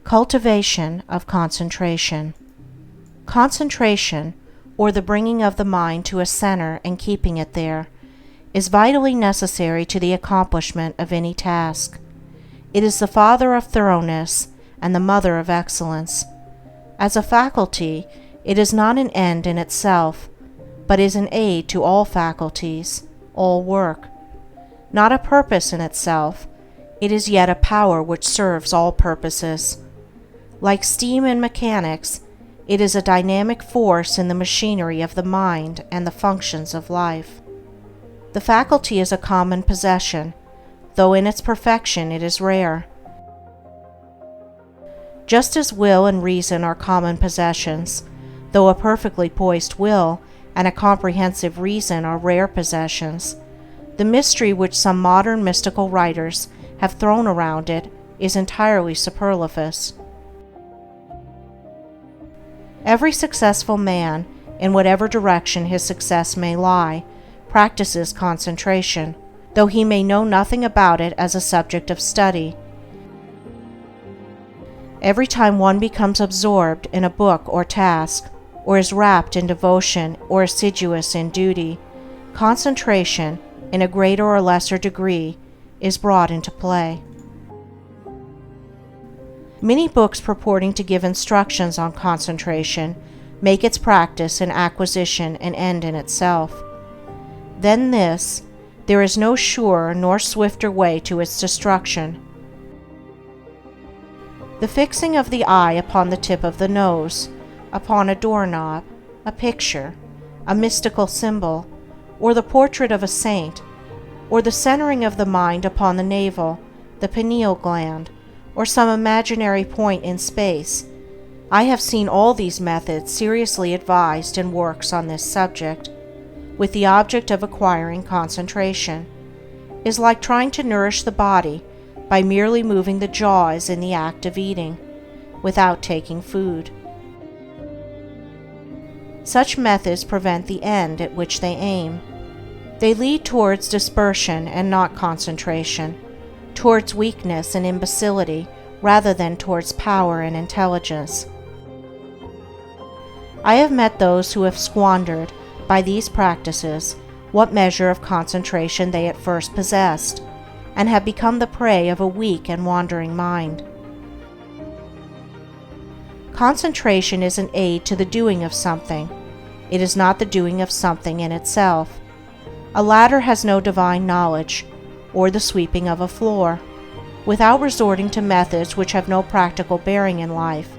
Cultivation of Concentration. Concentration, or the bringing of the mind to a center and keeping it there, is vitally necessary to the accomplishment of any task. It is the father of thoroughness and the mother of excellence. As a faculty, it is not an end in itself, but is an aid to all faculties, all work. Not a purpose in itself, it is yet a power which serves all purposes. Like steam in mechanics, it is a dynamic force in the machinery of the mind and the functions of life. The faculty is a common possession, though in its perfection it is rare. Just as will and reason are common possessions, though a perfectly poised will and a comprehensive reason are rare possessions, the mystery which some modern mystical writers have thrown around it is entirely superfluous. Every successful man, in whatever direction his success may lie, practices concentration, though he may know nothing about it as a subject of study. Every time one becomes absorbed in a book or task, or is rapt in devotion or assiduous in duty, concentration, in a greater or lesser degree, is brought into play. Many books purporting to give instructions on concentration make its practice and acquisition an end in itself. Then there is no surer nor swifter way to its destruction. The fixing of the eye upon the tip of the nose, upon a doorknob, a picture, a mystical symbol, or the portrait of a saint, or the centering of the mind upon the navel, the pineal gland, or some imaginary point in space. I have seen all these methods seriously advised in works on this subject, with the object of acquiring concentration, is like trying to nourish the body by merely moving the jaws in the act of eating, without taking food. Such methods prevent the end at which they aim. They lead towards dispersion and not concentration, towards weakness and imbecility rather than towards power and intelligence. I have met those who have squandered, by these practices, what measure of concentration they at first possessed, and have become the prey of a weak and wandering mind. Concentration is an aid to the doing of something. It is not the doing of something in itself. A ladder has no divine knowledge, or the sweeping of a floor, without resorting to methods which have no practical bearing in life.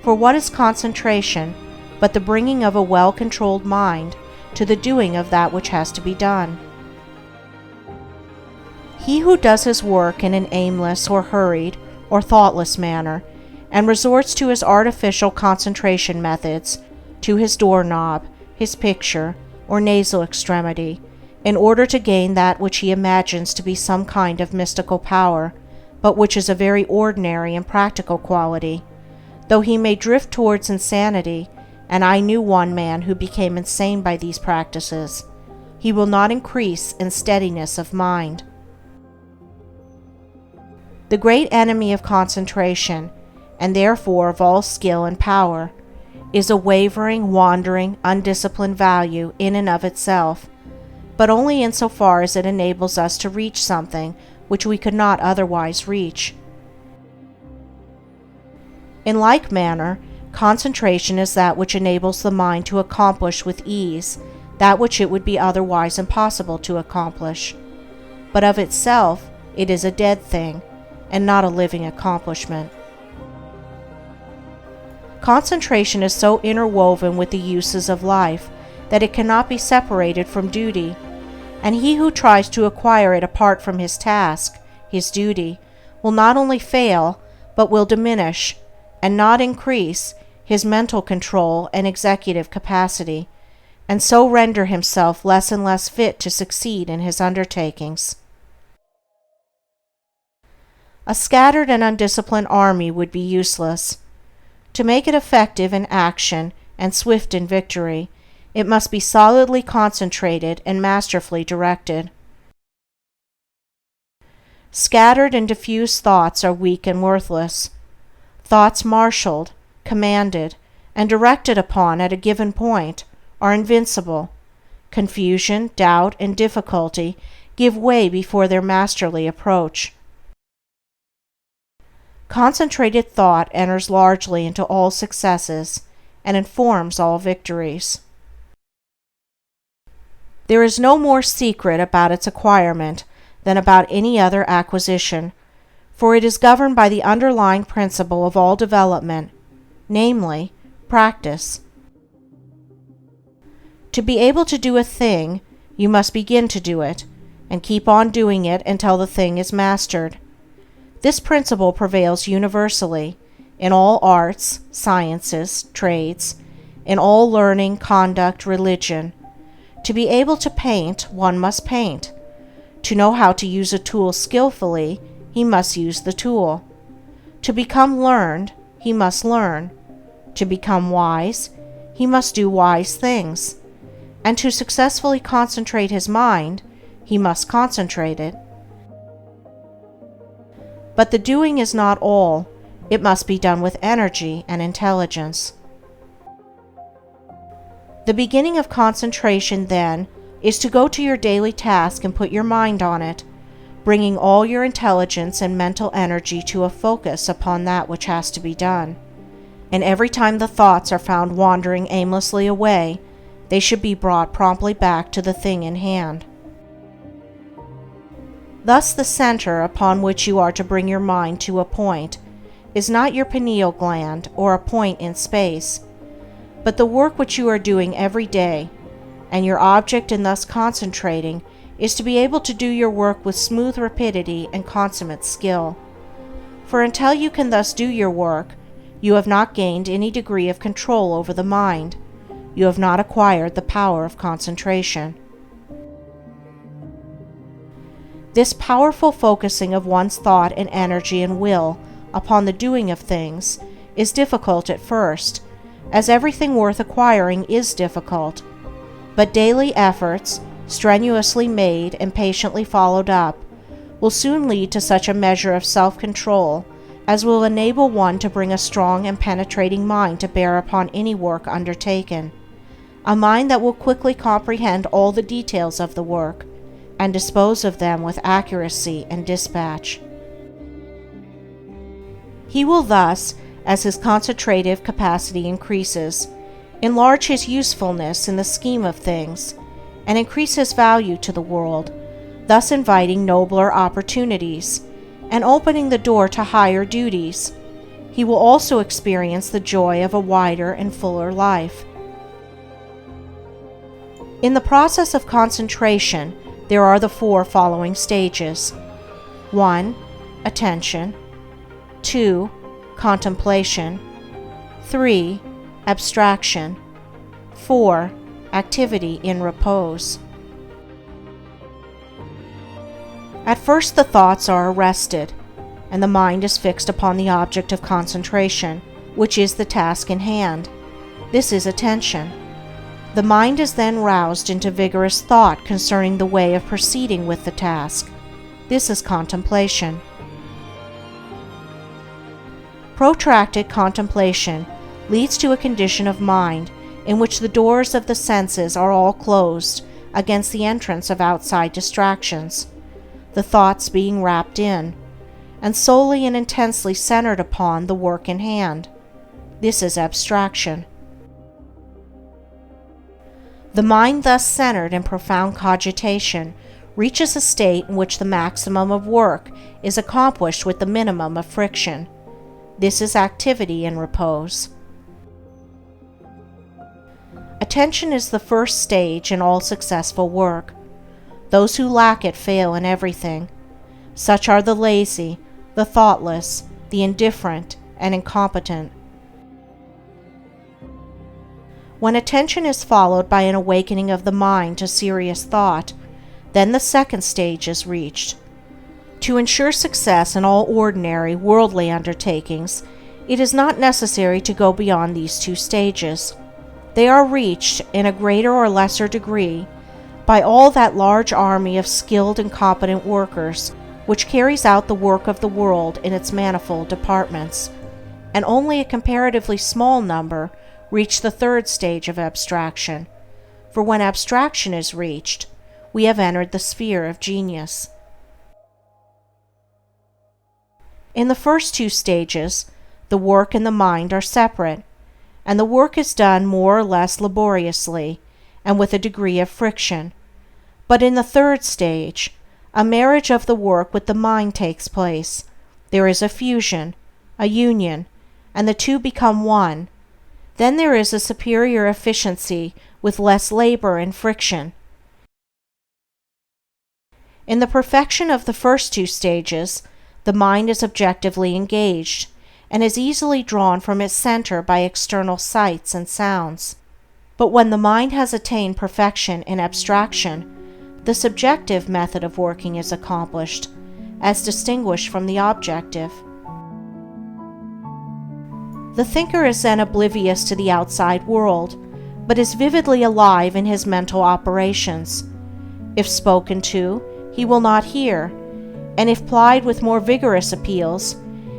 For what is concentration but the bringing of a well-controlled mind to the doing of that which has to be done? He who does his work in an aimless or hurried or thoughtless manner, and resorts to his artificial concentration methods, to his doorknob, his picture, or nasal extremity, in order to gain that which he imagines to be some kind of mystical power, but which is a very ordinary and practical quality, though he may drift towards insanity, and I knew one man who became insane by these practices, he will not increase in steadiness of mind. The great enemy of concentration, and therefore of all skill and power, is a wavering, wandering, undisciplined value in and of itself, but only insofar as it enables us to reach something which we could not otherwise reach. In like manner, concentration is that which enables the mind to accomplish with ease that which it would be otherwise impossible to accomplish, but of itself it is a dead thing, and not a living accomplishment. Concentration is so interwoven with the uses of life that it cannot be separated from duty, and he who tries to acquire it apart from his task, his duty, will not only fail, but will diminish, and not increase, his mental control and executive capacity, and so render himself less and less fit to succeed in his undertakings. A scattered and undisciplined army would be useless. To make it effective in action and swift in victory, it must be solidly concentrated and masterfully directed. Scattered and diffuse thoughts are weak and worthless. Thoughts marshaled, commanded, and directed upon at a given point are invincible. Confusion, doubt, and difficulty give way before their masterly approach. Concentrated thought enters largely into all successes and informs all victories. There is no more secret about its acquirement than about any other acquisition, for it is governed by the underlying principle of all development, namely, practice. To be able to do a thing, you must begin to do it, and keep on doing it until the thing is mastered. This principle prevails universally, in all arts, sciences, trades, in all learning, conduct, religion. To be able to paint, one must paint. To know how to use a tool skillfully, he must use the tool. To become learned, he must learn. To become wise, he must do wise things. And to successfully concentrate his mind, he must concentrate it. But the doing is not all. It must be done with energy and intelligence. The beginning of concentration, then, is to go to your daily task and put your mind on it, bringing all your intelligence and mental energy to a focus upon that which has to be done. And every time the thoughts are found wandering aimlessly away, they should be brought promptly back to the thing in hand. Thus the center upon which you are to bring your mind to a point is not your pineal gland or a point in space, but the work which you are doing every day, and your object in thus concentrating is to be able to do your work with smooth rapidity and consummate skill. For until you can thus do your work, you have not gained any degree of control over the mind. You have not acquired the power of concentration. This powerful focusing of one's thought and energy and will upon the doing of things is difficult at first, as everything worth acquiring is difficult. But daily efforts, strenuously made and patiently followed up, will soon lead to such a measure of self-control as will enable one to bring a strong and penetrating mind to bear upon any work undertaken, a mind that will quickly comprehend all the details of the work, and dispose of them with accuracy and dispatch. He will thus, as his concentrative capacity increases, enlarge his usefulness in the scheme of things, and increase his value to the world, thus inviting nobler opportunities, and opening the door to higher duties. He will also experience the joy of a wider and fuller life. In the process of concentration, there are the four following stages. 1. Attention. 2. Contemplation. 3. Abstraction. 4. Activity in repose. At first the thoughts are arrested, and the mind is fixed upon the object of concentration, which is the task in hand. This is attention. The mind is then roused into vigorous thought concerning the way of proceeding with the task. This is contemplation. Protracted contemplation leads to a condition of mind in which the doors of the senses are all closed against the entrance of outside distractions, the thoughts being wrapped in, and solely and intensely centered upon the work in hand. This is abstraction. The mind thus centered in profound cogitation reaches a state in which the maximum of work is accomplished with the minimum of friction. This is activity in repose. Attention is the first stage in all successful work. Those who lack it fail in everything. Such are the lazy, the thoughtless, the indifferent, and incompetent. When attention is followed by an awakening of the mind to serious thought, then the second stage is reached. To ensure success in all ordinary, worldly undertakings, it is not necessary to go beyond these two stages. They are reached, in a greater or lesser degree, by all that large army of skilled and competent workers which carries out the work of the world in its manifold departments. and only a comparatively small number reach the third stage of abstraction, for when abstraction is reached, we have entered the sphere of genius. In the first two stages, the work and the mind are separate, and the work is done more or less laboriously and with a degree of friction. But in the third stage, a marriage of the work with the mind takes place. There is a fusion, a union, and the two become one. Then there is a superior efficiency with less labor and friction. In the perfection of the first two stages, the mind is objectively engaged and is easily drawn from its center by external sights and sounds. But when the mind has attained perfection in abstraction, the subjective method of working is accomplished, as distinguished from the objective. The thinker is then oblivious to the outside world, but is vividly alive in his mental operations. If spoken to, he will not hear, and if plied with more vigorous appeals,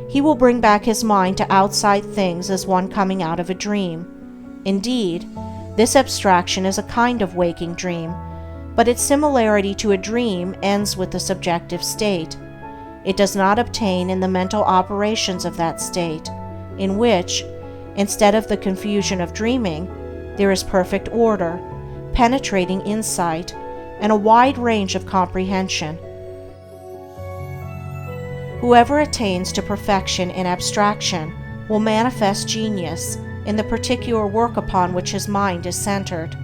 he will bring back his mind to outside things as one coming out of a dream. Indeed, this abstraction is a kind of waking dream, but its similarity to a dream ends with the subjective state. It does not obtain in the mental operations of that state, in which, instead of the confusion of dreaming, there is perfect order, penetrating insight, and a wide range of comprehension. Whoever attains to perfection in abstraction will manifest genius in the particular work upon which his mind is centered.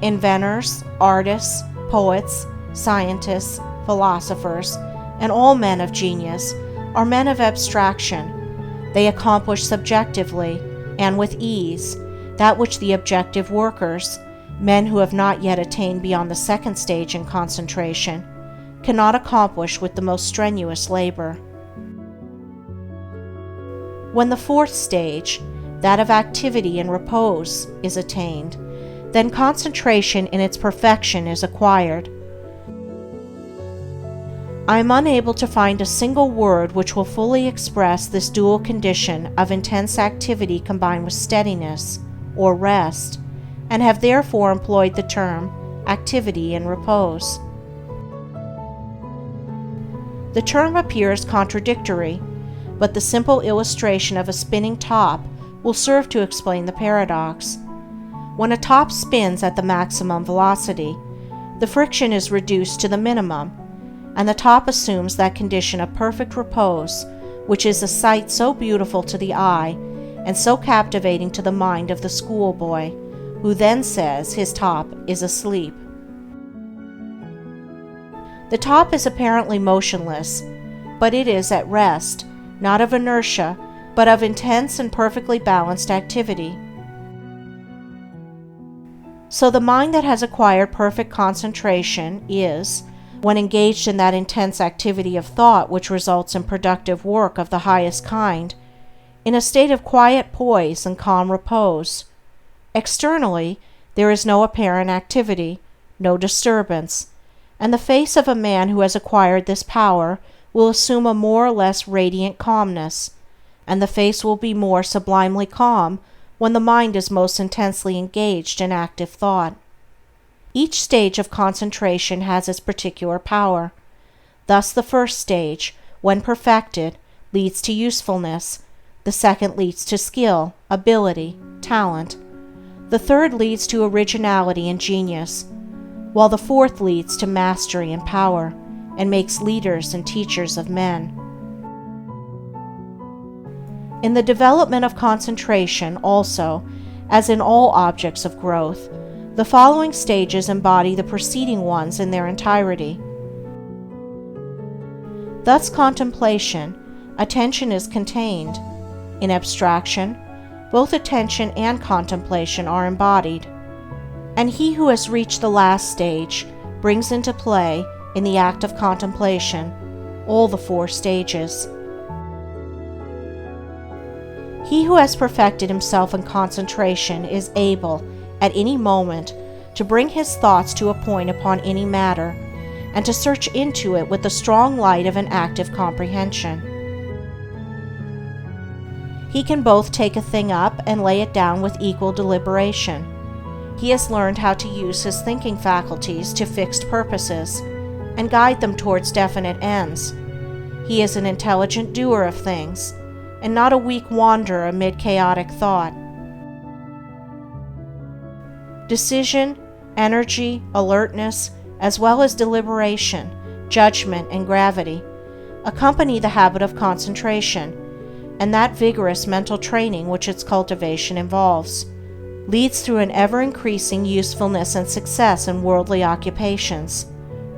Inventors, artists, poets, scientists, philosophers, and all men of genius are men of abstraction. They accomplish subjectively, and with ease, that which the objective workers, men who have not yet attained beyond the second stage in concentration, cannot accomplish with the most strenuous labor. When the fourth stage, that of activity and repose, is attained, then concentration in its perfection is acquired. I am unable to find a single word which will fully express this dual condition of intense activity combined with steadiness, or rest, and have therefore employed the term activity and repose. The term appears contradictory, but the simple illustration of a spinning top will serve to explain the paradox. When a top spins at the maximum velocity, the friction is reduced to the minimum, and the top assumes that condition of perfect repose, which is a sight so beautiful to the eye and so captivating to the mind of the schoolboy, who then says his top is asleep. The top is apparently motionless, but it is at rest, not of inertia, but of intense and perfectly balanced activity. So the mind that has acquired perfect concentration is, when engaged in that intense activity of thought which results in productive work of the highest kind, in a state of quiet poise and calm repose. Externally, there is no apparent activity, no disturbance, and the face of a man who has acquired this power will assume a more or less radiant calmness, and the face will be more sublimely calm when the mind is most intensely engaged in active thought. Each stage of concentration has its particular power. Thus the first stage, when perfected, leads to usefulness, the second leads to skill, ability, talent, the third leads to originality and genius, while the fourth leads to mastery and power, and makes leaders and teachers of men. In the development of concentration also, as in all objects of growth, the following stages embody the preceding ones in their entirety. Thus contemplation, attention is contained. In abstraction, both attention and contemplation are embodied. And he who has reached the last stage brings into play, in the act of contemplation, all the four stages. He who has perfected himself in concentration is able, at any moment, to bring his thoughts to a point upon any matter, and to search into it with the strong light of an active comprehension. He can both take a thing up and lay it down with equal deliberation. He has learned how to use his thinking faculties to fixed purposes and guide them towards definite ends. He is an intelligent doer of things, and not a weak wanderer amid chaotic thought. Decision, energy, alertness, as well as deliberation, judgment, and gravity accompany the habit of concentration, and that vigorous mental training which its cultivation involves leads through an ever-increasing usefulness and success in worldly occupations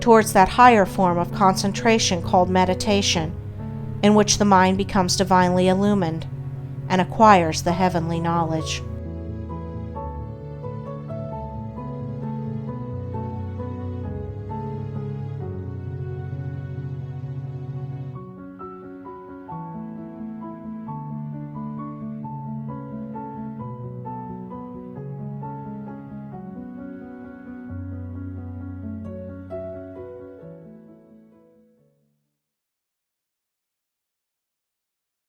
towards that higher form of concentration called meditation, in which the mind becomes divinely illumined and acquires the heavenly knowledge.